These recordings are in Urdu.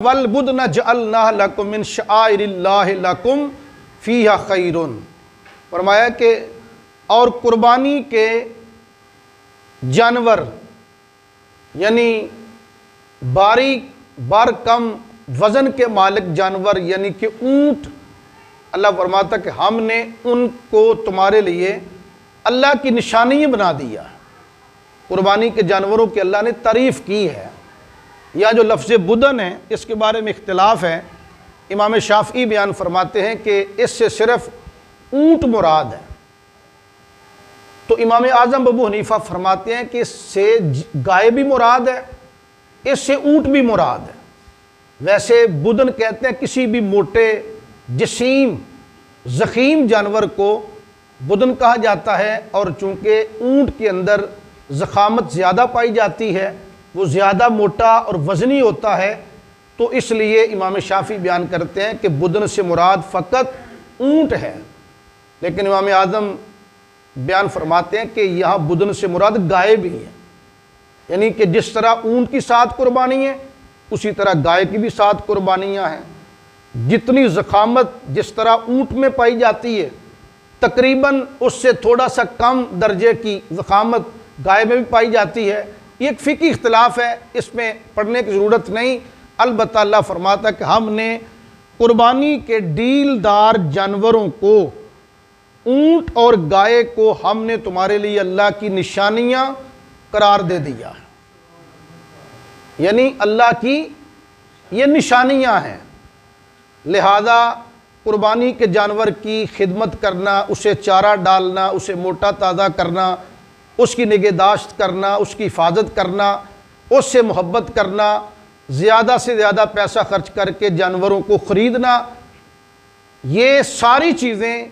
وَالْبُدْنَ جَعَلْنَاهَا لَكُم مِّن شَعَائِرِ اللَّهِ لَكُم فِيهَا خَيْرٌ، فرمایا کہ اور قربانی کے جانور یعنی بار کم وزن کے مالک جانور یعنی کہ اونٹ، اللہ فرماتا کہ ہم نے ان کو تمہارے لیے اللہ کی نشانی بنا دیا۔ قربانی کے جانوروں کی اللہ نے تعریف کی ہے۔ یا جو لفظ بدن ہے اس کے بارے میں اختلاف ہے۔ امام شافعی بیان فرماتے ہیں کہ اس سے صرف اونٹ مراد ہے، تو امام اعظم ابو حنیفہ فرماتے ہیں کہ اس سے گائے بھی مراد ہے، اس سے اونٹ بھی مراد ہے۔ ویسے بدن کہتے ہیں کسی بھی موٹے جسیم ضخیم جانور کو بدن کہا جاتا ہے، اور چونکہ اونٹ کے اندر ضخامت زیادہ پائی جاتی ہے، وہ زیادہ موٹا اور وزنی ہوتا ہے، تو اس لیے امام شافعی بیان کرتے ہیں کہ بدن سے مراد فقط اونٹ ہے۔ لیکن امام اعظم بیان فرماتے ہیں کہ یہاں بدن سے مراد گائے بھی ہے، یعنی کہ جس طرح اونٹ کی 7 قربانی ہیں اسی طرح گائے کی بھی 7 قربانیاں ہیں۔ جتنی ضخامت جس طرح اونٹ میں پائی جاتی ہے تقریباً اس سے تھوڑا سا کم درجے کی ضخامت گائے میں بھی پائی جاتی ہے۔ یہ ایک فقہی اختلاف ہے، اس میں پڑھنے کی ضرورت نہیں، البتہ اللہ فرماتا ہے کہ ہم نے قربانی کے ڈیل دار جانوروں کو، اونٹ اور گائے کو ہم نے تمہارے لیے اللہ کی نشانیاں قرار دے دیا، یعنی اللہ کی یہ نشانیاں ہیں۔ لہذا قربانی کے جانور کی خدمت کرنا، اسے چارہ ڈالنا، اسے موٹا تازہ کرنا، اس کی نگہداشت کرنا، اس کی حفاظت کرنا، اس سے محبت کرنا، زیادہ سے زیادہ پیسہ خرچ کر کے جانوروں کو خریدنا، یہ ساری چیزیں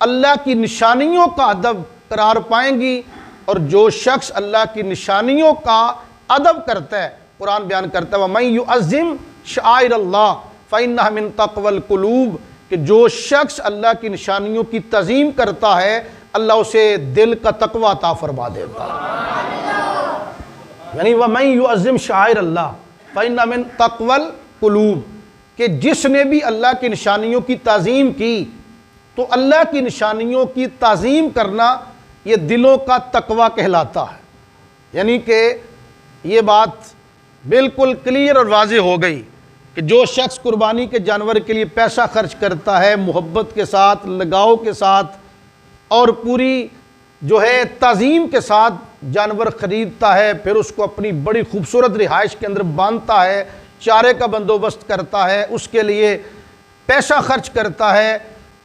اللہ کی نشانیوں کا ادب قرار پائیں گی۔ اور جو شخص اللہ کی نشانیوں کا ادب کرتا ہے، قرآن بیان کرتا ہے وَمَن يُعَظِّمْ شَعَائِرَ اللَّهِ فَإِنَّهَا مِن تَقْوَى الْقُلُوبِ، کہ جو شخص اللہ کی نشانیوں کی تعظیم کرتا ہے اللہ اسے دل کا تقوی عطا فرما دیتا ہے۔ یعنی وَمَن يُعَظِّمْ شَعَائِرَ اللَّهِ فَإِنَّهَا مِن تَقْوَى الْقُلُوبِ، کہ جس نے بھی اللہ کی نشانیوں کی تعظیم کی، تو اللہ کی نشانیوں کی تعظیم کرنا یہ دلوں کا تقوی کہلاتا ہے۔ یعنی کہ یہ بات بالکل کلیئر اور واضح ہو گئی کہ جو شخص قربانی کے جانور کے لیے پیسہ خرچ کرتا ہے محبت کے ساتھ، لگاؤ کے ساتھ اور پوری جو ہے تعظیم کے ساتھ جانور خریدتا ہے، پھر اس کو اپنی بڑی خوبصورت رہائش کے اندر باندھتا ہے، چارے کا بندوبست کرتا ہے، اس کے لیے پیسہ خرچ کرتا ہے،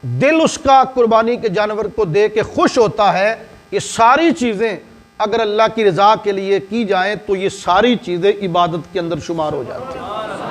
دل اس کا قربانی کے جانور کو دے کے خوش ہوتا ہے، یہ ساری چیزیں اگر اللہ کی رضا کے لیے کی جائیں تو یہ ساری چیزیں عبادت کے اندر شمار ہو جاتی ہیں۔